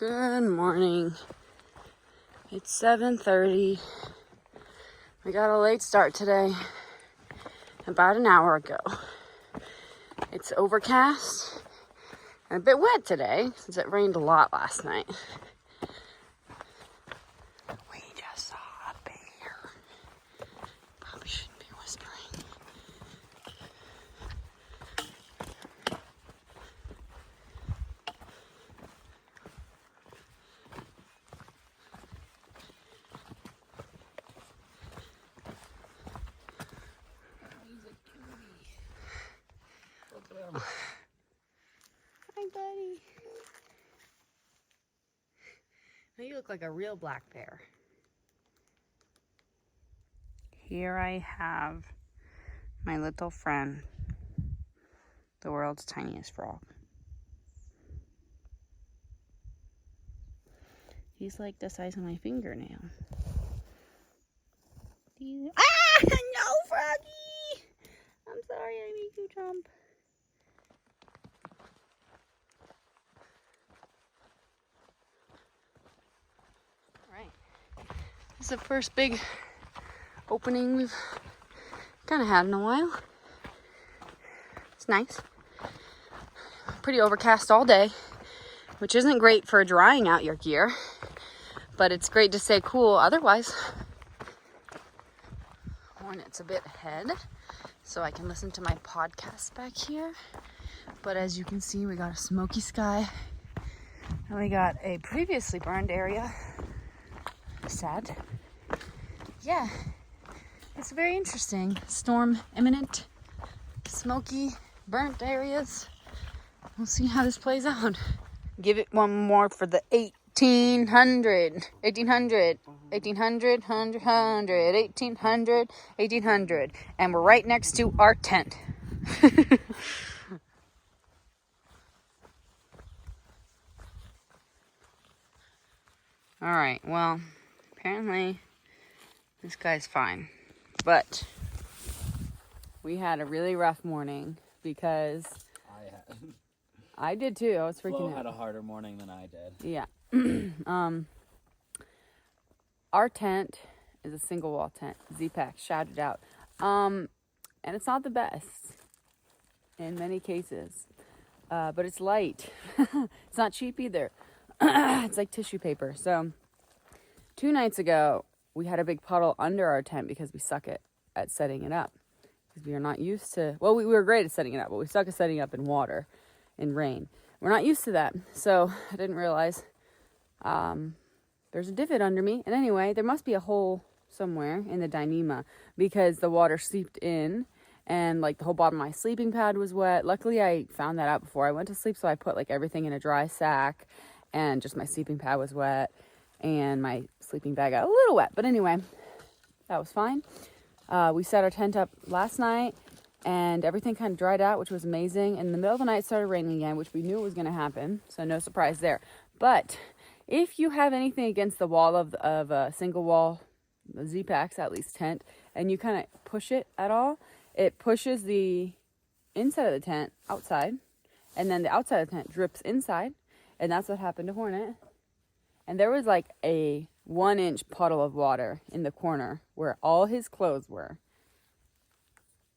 Good morning. It's 7:30. We got a late start today, about an hour ago. It's overcast and a bit wet today since it rained a lot last night. We just saw a bear. Probably shouldn't be whispering. Hi, buddy. Now you look like a real black bear. Here I have my little friend, the world's tiniest frog. He's like the size of my fingernail. No, Froggy! I'm sorry I made you jump. Alright. This is the first big opening we've kind of had in a while. It's nice. Pretty overcast all day, which isn't great for drying out your gear, but it's great to stay cool otherwise. It's a bit ahead, so I can listen to my podcast back here. But as you can see, we got a smoky sky, and we got a previously burned area. Sad. Yeah, it's very interesting. Storm imminent, smoky, burnt areas. We'll see how this plays out. Give it one more for the 1800, 1800, 1800, 100, 1800, 1800. And we're right next to our tent. All right, well, apparently this guy's fine. But we had a really rough morning because I did too. I was freaking out. Flo had a harder morning than I did. Yeah. Our tent is a single wall tent. Z-Pack, shout it out. And it's not the best in many cases. But it's light. It's not cheap either. It's like tissue paper. So 2 nights ago, we had a big puddle under our tent because we suck at setting it up. Because we are not used to, well, we were great at setting it up, but we suck at setting up in water, in rain. We're not used to that. So I didn't realize there's a divot under me. And anyway, there must be a hole somewhere in the Dyneema because the water seeped in and like the whole bottom of my sleeping pad was wet. Luckily, I found that out before I went to sleep. So I put like everything in a dry sack and just my sleeping pad was wet and my sleeping bag got a little wet. But anyway, that was fine. We set our tent up last night and everything kind of dried out, which was amazing. In the middle of the night, it started raining again, which we knew was going to happen. So no surprise there. But if you have anything against the wall of a single wall, the Z-Packs at least tent, and you kind of push it at all, it pushes the inside of the tent outside, and then the outside of the tent drips inside, and that's what happened to Hornet. And there was like a 1-inch puddle of water in the corner where all his clothes were.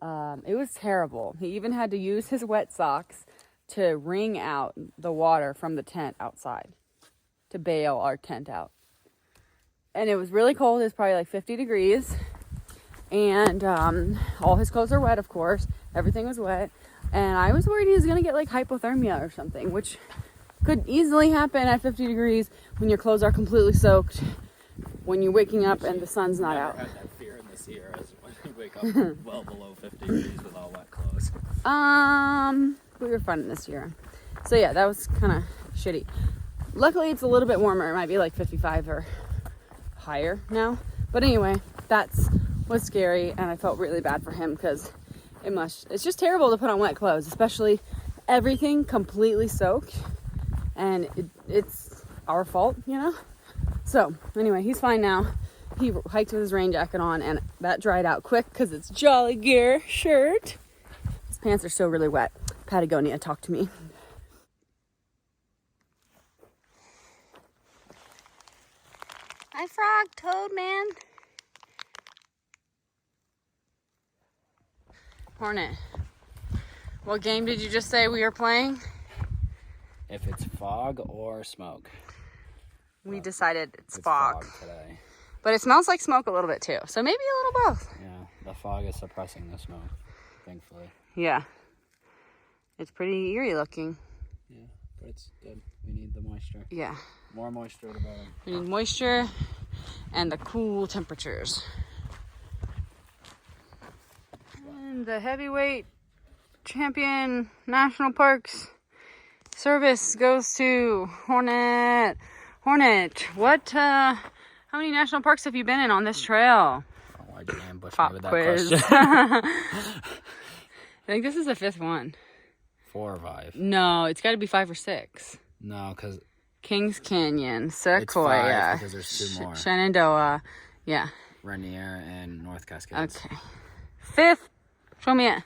It was terrible. He even had to use his wet socks to wring out the water from the tent outside to bail our tent out. And it was really cold. It was probably like 50 degrees. And all his clothes are wet, of course. Everything was wet. And I was worried he was going to get like hypothermia or something, which could easily happen at 50 degrees when your clothes are completely soaked, when you're waking up and the sun's not out. I never had that fear in this year as when you wake up well below 50 degrees with all wet clothes. We were fun this year. So yeah, that was kind of shitty. Luckily, it's a little bit warmer. It might be like 55 or higher now. But anyway, was scary, and I felt really bad for him because it's just terrible to put on wet clothes, especially everything completely soaked. And it's our fault, you know? So anyway, he's fine now. He hiked with his rain jacket on, and that dried out quick because it's Jolly Gear shirt. His pants are still really wet. Patagonia, talk to me. Hi, Frog, Toad, man. Hornet, what game did you just say we were playing? If it's fog or smoke. We decided it's It's fog. today. But it smells like smoke a little bit too. So maybe a little both. Yeah, the fog is suppressing the smoke, thankfully. Yeah. It's pretty eerie looking. Yeah, but it's good. We need the moisture. Yeah. More moisture, the better. We need moisture and the cool temperatures. And the heavyweight champion national parks service goes to Hornet. Hornet, how many national parks have you been in on this trail? Oh, why'd you ambush Pop me with that quiz. question? I think this is the 5th one. 4 or 5. No, it's got to be 5 or 6. No, because Kings Canyon, Sequoia, it's 5 because there's 2 more. Shenandoah, yeah. Rainier and North Cascades. Okay. 5th, show me it.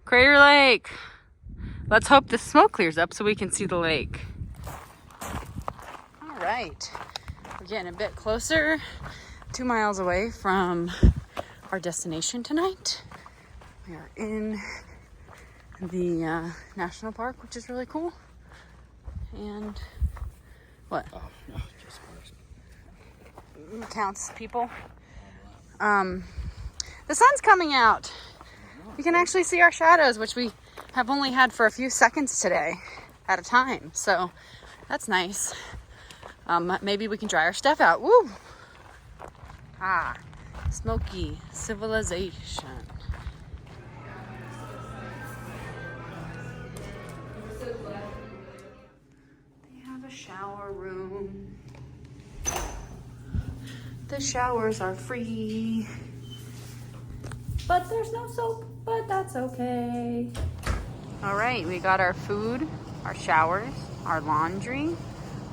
Crater Lake. Let's hope the smoke clears up so we can see the lake. All right. We're getting a bit closer, 2 miles away from our destination tonight. We are in the national park, which is really cool. And what? Oh, no, just cars. Counts people. The sun's coming out. You can actually see our shadows, which we have only had for a few seconds today at a time. So that's nice. Maybe we can dry our stuff out. Woo! Ah, smoky civilization. They have a shower room. The showers are free. But there's no soap, but that's okay. All right, we got our food, our showers, our laundry,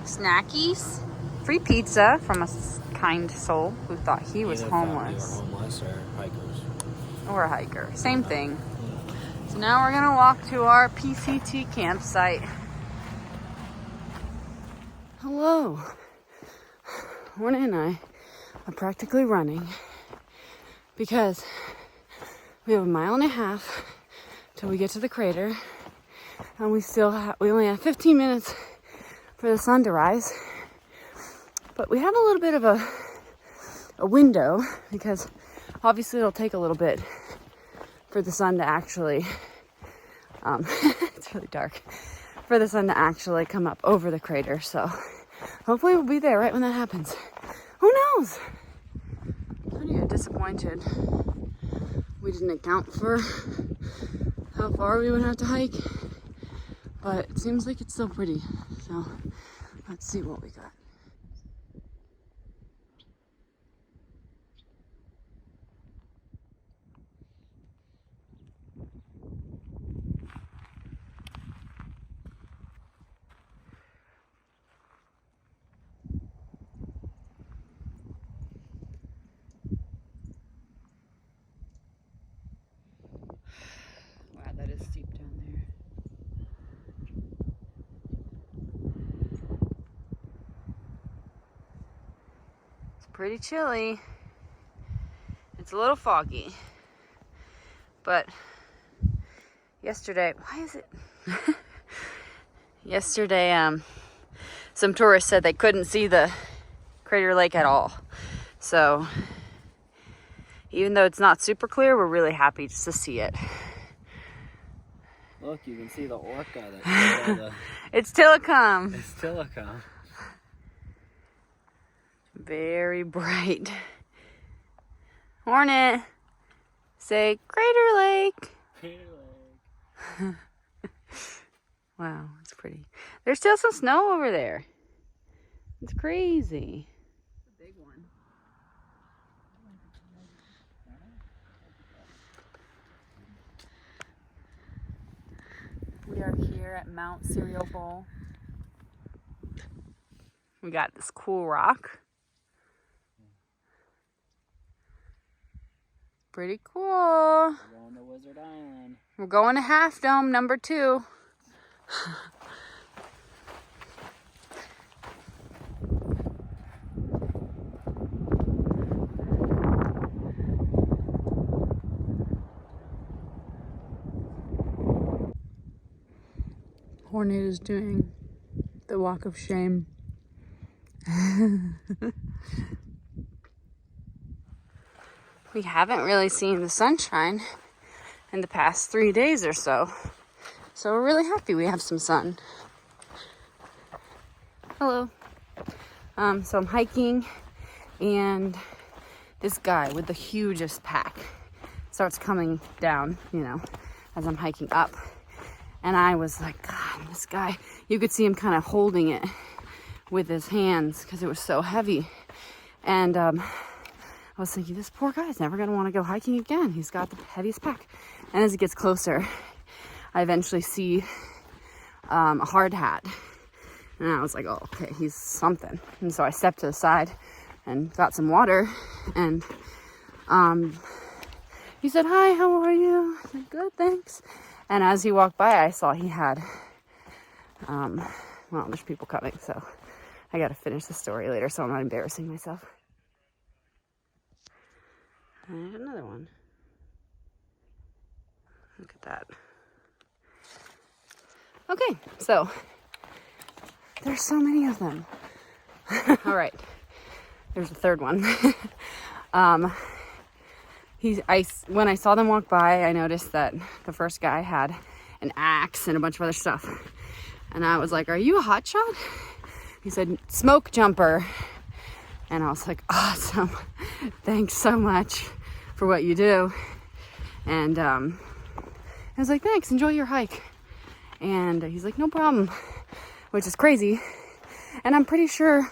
snackies, free pizza from a kind soul who thought he was Either homeless. thought we were homeless or hikers. Or a hiker, same thing. So now we're gonna walk to our PCT campsite. Hello. Hornet and I are practically running because we have 1.5 miles till we get to the crater, and we only have 15 minutes for the sun to rise. But we have a little bit of a window because obviously it'll take a little bit for the sun to actually it's really dark, for the sun to actually come up over the crater. So hopefully we'll be there right when that happens. Who knows? I'm pretty disappointed we didn't account for how far we would have to hike, but it seems like it's still pretty. So let's see what we got. Wow, that is steep down there. It's pretty chilly. It's a little foggy. But yesterday, why is it? Yesterday, some tourists said they couldn't see the Crater Lake at all. So even though it's not super clear, we're really happy just to see it. Look, you can see the orca. That It's Tillicum. it's Tillicum. Very bright. Hornet, say Crater Lake. Wow, it's pretty. There's still some snow over there. It's crazy. It's a big one. We are here at Mount Cereal Bowl. We got this cool rock. Pretty cool. We're going to Wizard Island. We're going to Half Dome number 2. Poor Nate is doing the walk of shame. We haven't really seen the sunshine in the past 3 days or so. So we're really happy we have some sun. Hello. So I'm hiking, and this guy with the hugest pack starts coming down, you know, as I'm hiking up. And I was like, God, this guy, you could see him kind of holding it with his hands because it was so heavy. And I was thinking, this poor guy's never going to want to go hiking again. He's got the heaviest pack. And as it gets closer, I eventually see a hard hat. And I was like, oh, okay, he's something. And so I stepped to the side and got some water. And he said, hi, how are you? I said, good, thanks. And as he walked by, I saw he had, well, there's people coming, so I got to finish the story later so I'm not embarrassing myself. And there's another one. Look at that. Okay, so there's so many of them. All right, there's a third one. When I saw them walk by, I noticed that the first guy had an axe and a bunch of other stuff. And I was like, are you a hotshot? He said, smoke jumper. And I was like, awesome. Thanks so much for what you do. And I was like, thanks, enjoy your hike. And he's like, no problem, which is crazy. And I'm pretty sure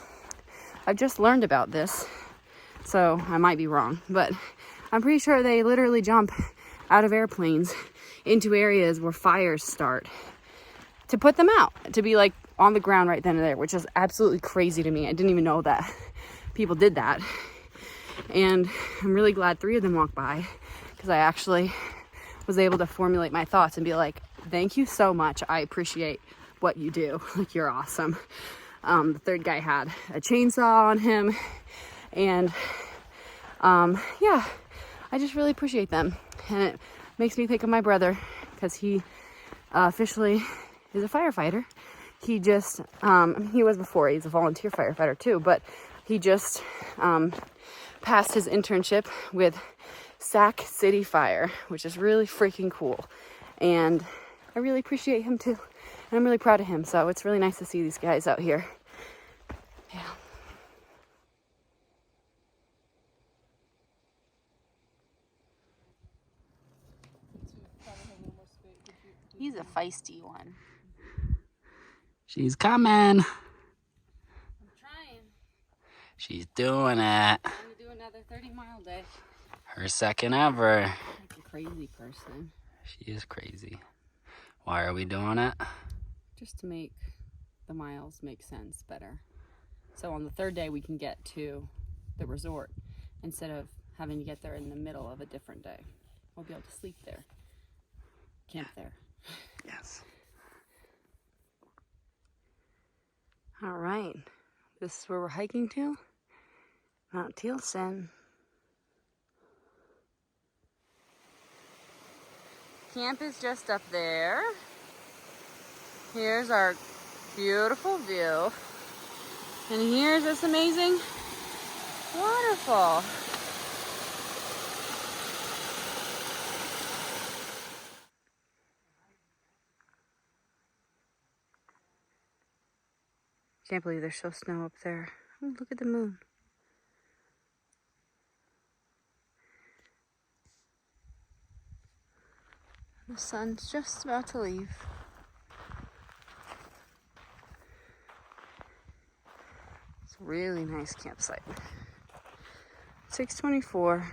I've just learned about this, so I might be wrong, but I'm pretty sure they literally jump out of airplanes into areas where fires start to put them out, to be like on the ground right then and there, which is absolutely crazy to me. I didn't even know that people did that. And I'm really glad 3 of them walked by, because I actually was able to formulate my thoughts and be like, thank you so much. I appreciate what you do. Like, you're awesome. The third guy had a chainsaw on him, and yeah, I just really appreciate them. And it makes me think of my brother, because he officially is a firefighter. He just, he was before, he's a volunteer firefighter too, but he just passed his internship with Sac City Fire, which is really freaking cool. And I really appreciate him too. And I'm really proud of him. So it's really nice to see these guys out here. Yeah. He's a feisty one. She's coming. I'm trying. She's doing it. I'm gonna do another 30-mile day. Her second ever. Like a crazy person. She is crazy. Why are we doing it? Just to make the miles make sense better. So on the 3rd day we can get to the resort instead of having to get there in the middle of a different day. We'll be able to sleep there. Camp there. Yes. All right. This is where we're hiking to. Mount Thielsen. Camp is just up there. Here's our beautiful view. And here's this amazing waterfall. Can't believe there's still snow up there. Oh, look at the moon. The sun's just about to leave. It's a really nice campsite. 6:24.